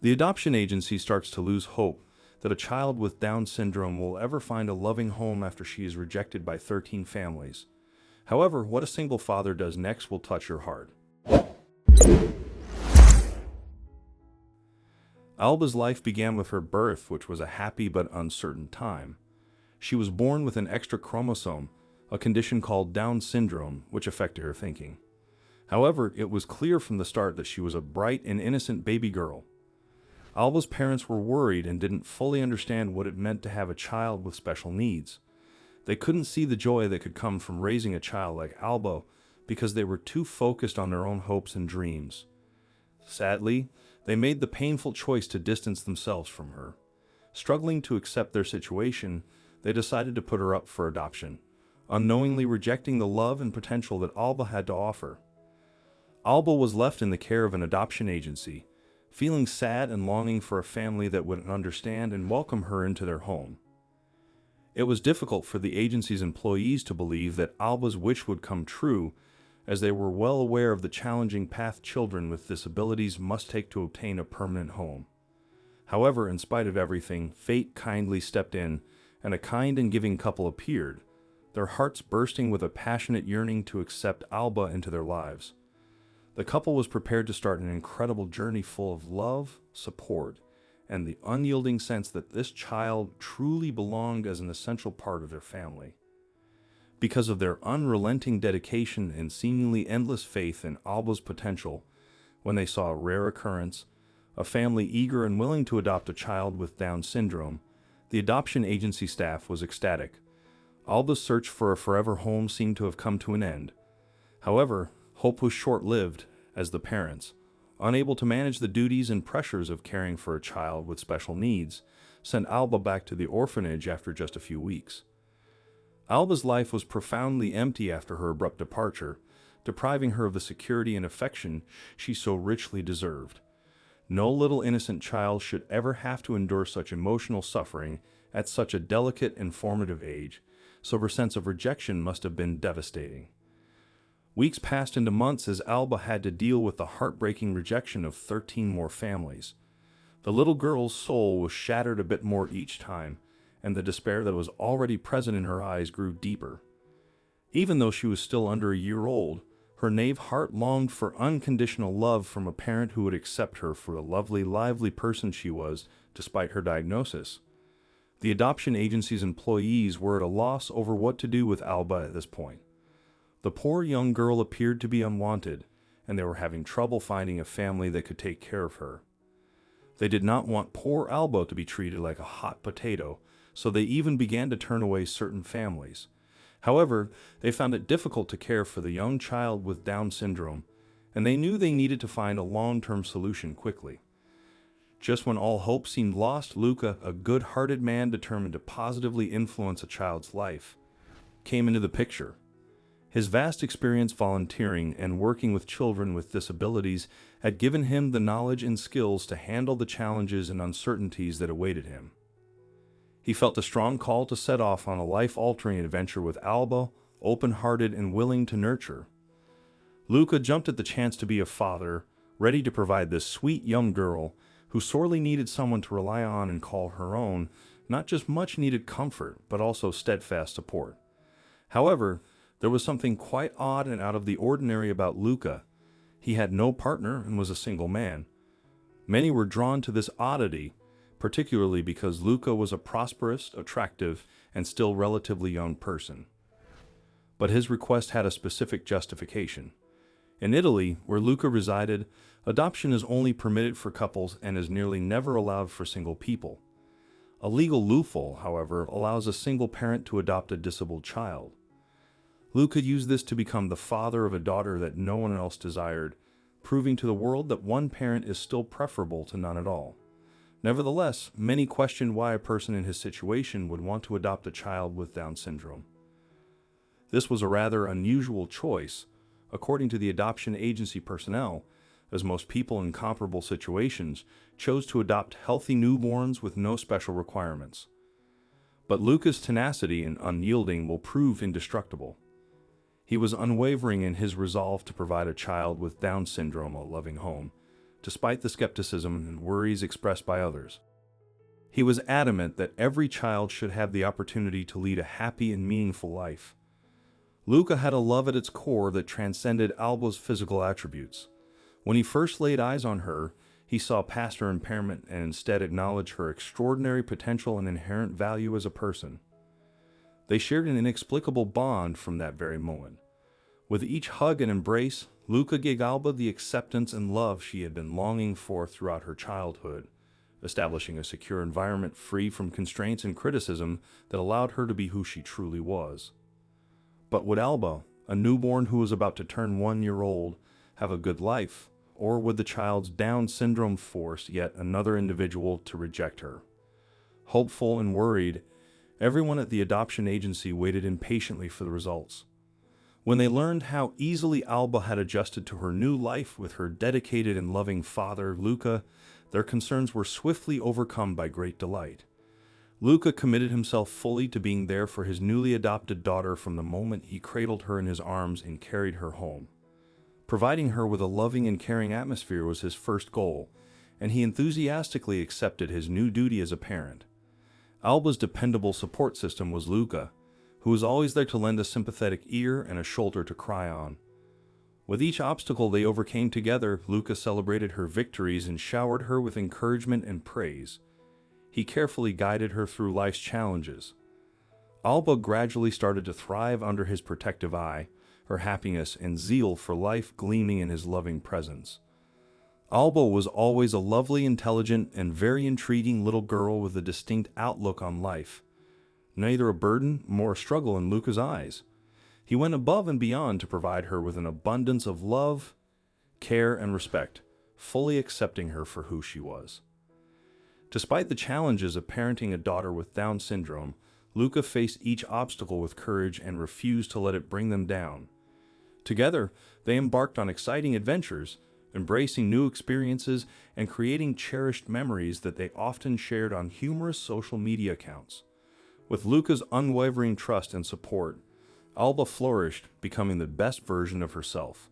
The adoption agency starts to lose hope that a child with Down syndrome will ever find a loving home after she is rejected by 13 families. However, what a single father does next will touch your heart. Alba's life began with her birth, which was a happy but uncertain time. She was born with an extra chromosome, a condition called Down syndrome, which affected her thinking. However, it was clear from the start that she was a bright and innocent baby girl. Alba's parents were worried and didn't fully understand what it meant to have a child with special needs. They couldn't see the joy that could come from raising a child like Alba because they were too focused on their own hopes and dreams. Sadly, they made the painful choice to distance themselves from her. Struggling to accept their situation, they decided to put her up for adoption, unknowingly rejecting the love and potential that Alba had to offer. Alba was left in the care of an adoption agency, feeling sad and longing for a family that would understand and welcome her into their home. It was difficult for the agency's employees to believe that Alba's wish would come true, as they were well aware of the challenging path children with disabilities must take to obtain a permanent home. However, in spite of everything, fate kindly stepped in, and a kind and giving couple appeared, their hearts bursting with a passionate yearning to accept Alba into their lives. The couple was prepared to start an incredible journey full of love, support, and the unyielding sense that this child truly belonged as an essential part of their family. Because of their unrelenting dedication and seemingly endless faith in Alba's potential, when they saw a rare occurrence, a family eager and willing to adopt a child with Down syndrome, the adoption agency staff was ecstatic. Alba's search for a forever home seemed to have come to an end. However, hope was short-lived, as the parents, unable to manage the duties and pressures of caring for a child with special needs, sent Alba back to the orphanage after just a few weeks. Alba's life was profoundly empty after her abrupt departure, depriving her of the security and affection she so richly deserved. No little innocent child should ever have to endure such emotional suffering at such a delicate and formative age, so her sense of rejection must have been devastating. Weeks passed into months as Alba had to deal with the heartbreaking rejection of 13 more families. The little girl's soul was shattered a bit more each time, and the despair that was already present in her eyes grew deeper. Even though she was still under a year old, her naive heart longed for unconditional love from a parent who would accept her for the lovely, lively person she was, despite her diagnosis. The adoption agency's employees were at a loss over what to do with Alba at this point. The poor young girl appeared to be unwanted, and they were having trouble finding a family that could take care of her. They did not want poor Alba to be treated like a hot potato, so they even began to turn away certain families. However, they found it difficult to care for the young child with Down syndrome, and they knew they needed to find a long-term solution quickly. Just when all hope seemed lost, Luca, a good-hearted man determined to positively influence a child's life, came into the picture. His vast experience volunteering and working with children with disabilities had given him the knowledge and skills to handle the challenges and uncertainties that awaited him. He felt a strong call to set off on a life-altering adventure with Alba, open-hearted and willing to nurture. Luca jumped at the chance to be a father, ready to provide this sweet young girl who sorely needed someone to rely on and call her own, not just much-needed comfort, but also steadfast support. However, there was something quite odd and out of the ordinary about Luca. He had no partner and was a single man. Many were drawn to this oddity, particularly because Luca was a prosperous, attractive, and still relatively young person. But his request had a specific justification. In Italy, where Luca resided, adoption is only permitted for couples and is nearly never allowed for single people. A legal loophole, however, allows a single parent to adopt a disabled child. Luca used this to become the father of a daughter that no one else desired, proving to the world that one parent is still preferable to none at all. Nevertheless, many questioned why a person in his situation would want to adopt a child with Down syndrome. This was a rather unusual choice, according to the adoption agency personnel, as most people in comparable situations chose to adopt healthy newborns with no special requirements. But Luca's tenacity and unyielding will prove indestructible. He was unwavering in his resolve to provide a child with Down syndrome a loving home, despite the skepticism and worries expressed by others. He was adamant that every child should have the opportunity to lead a happy and meaningful life. Luca had a love at its core that transcended Alba's physical attributes. When he first laid eyes on her, he saw past her impairment and instead acknowledged her extraordinary potential and inherent value as a person. They shared an inexplicable bond from that very moment. With each hug and embrace, Luca gave Alba the acceptance and love she had been longing for throughout her childhood, establishing a secure environment free from constraints and criticism that allowed her to be who she truly was. But would Alba, a newborn who was about to turn 1 year old, have a good life, or would the child's Down syndrome force yet another individual to reject her? Hopeful and worried, everyone at the adoption agency waited impatiently for the results. When they learned how easily Alba had adjusted to her new life with her dedicated and loving father, Luca, their concerns were swiftly overcome by great delight. Luca committed himself fully to being there for his newly adopted daughter from the moment he cradled her in his arms and carried her home. Providing her with a loving and caring atmosphere was his first goal, and he enthusiastically accepted his new duty as a parent. Alba's dependable support system was Luca, who was always there to lend a sympathetic ear and a shoulder to cry on. With each obstacle they overcame together, Luca celebrated her victories and showered her with encouragement and praise. He carefully guided her through life's challenges. Alba gradually started to thrive under his protective eye, her happiness and zeal for life gleaming in his loving presence. Alba was always a lovely, intelligent, and very intriguing little girl with a distinct outlook on life. Neither a burden nor a struggle in Luca's eyes. He went above and beyond to provide her with an abundance of love, care, and respect, fully accepting her for who she was. Despite the challenges of parenting a daughter with Down syndrome, Luca faced each obstacle with courage and refused to let it bring them down. Together, they embarked on exciting adventures, embracing new experiences and creating cherished memories that they often shared on humorous social media accounts. With Luca's unwavering trust and support, Alba flourished, becoming the best version of herself.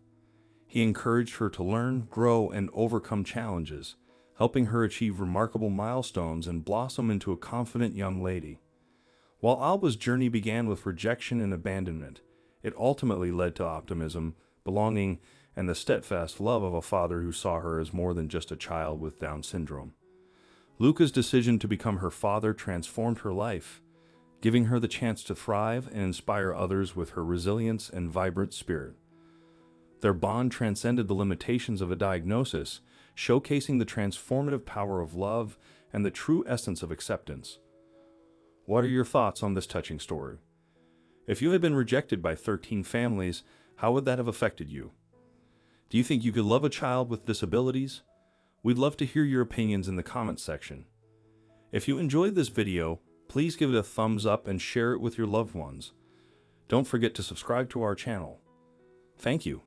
He encouraged her to learn, grow, and overcome challenges, helping her achieve remarkable milestones and blossom into a confident young lady. While Alba's journey began with rejection and abandonment, it ultimately led to optimism, belonging, and the steadfast love of a father who saw her as more than just a child with Down syndrome. Luca's decision to become her father transformed her life, giving her the chance to thrive and inspire others with her resilience and vibrant spirit. Their bond transcended the limitations of a diagnosis, showcasing the transformative power of love and the true essence of acceptance. What are your thoughts on this touching story? If you had been rejected by 13 families, how would that have affected you? Do you think you could love a child with disabilities? We'd love to hear your opinions in the comments section. If you enjoyed this video, please give it a thumbs up and share it with your loved ones. Don't forget to subscribe to our channel. Thank you.